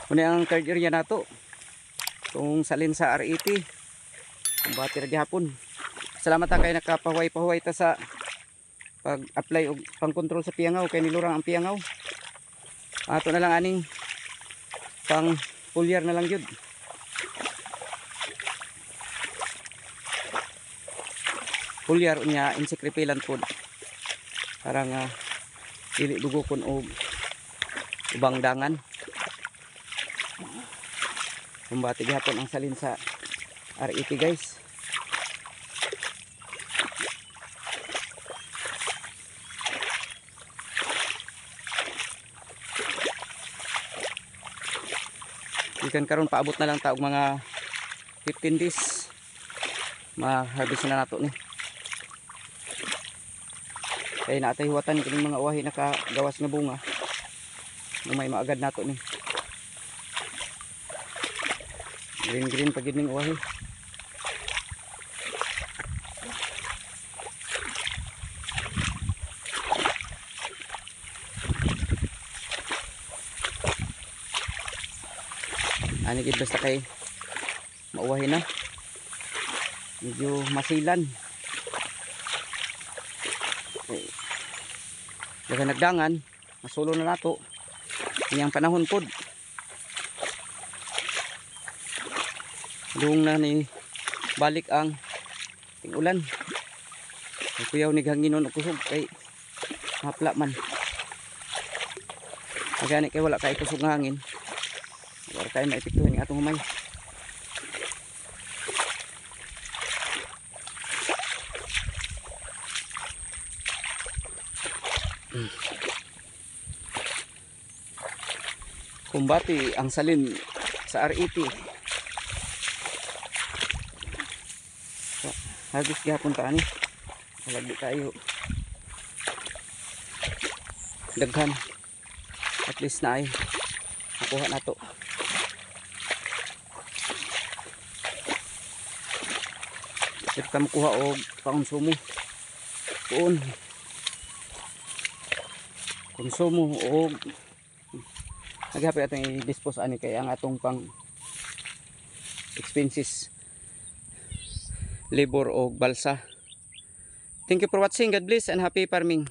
Muna ang third area nato. Kung salin sa R80. Kung bati na gihapon. Salamat ta kay nakapahuway-pahuway ta sa pag-apply o pang-control sa piyangaw. Kay nilurang ang piyangaw. Ato na lang aning pang pulyar na lang yun. Pulyar unya insect repellent po. Para nga dili dugokon og ubang dangan. Kumbati gihapon ang salin sa R80 guys. Ikan karon paabot na lang ta og mga 15 days. Ma-harvest na nato ni. Kaya naatay huwatan kining mga uwahi nakagawas nga bunga. May maagad nato ni. Green pagid ning uwahi. Ani gid basta kay mauwahi na. Medyo masilan. Okay. Daga nagdangan, masulo na nato. Iyang panahon pod. Doong na ni balik ang ting-ulan. Ay kuyaw ni hanginon og kusog kay hapla man. Magani kay wala kay kusog nga hangin. Wala kay maepektuhan ni atong humay. Kumbati ang salin sa R80. Habis gihapon ta ani. Lagi kayo. Daghan. At least na ay nakuha nato. Kita makuha og konsumo. Kuon. Konsumo og naghapi atong i-dispose ani kay ang atong pang expenses, labor o balsa. Thank you for watching. God bless and happy farming.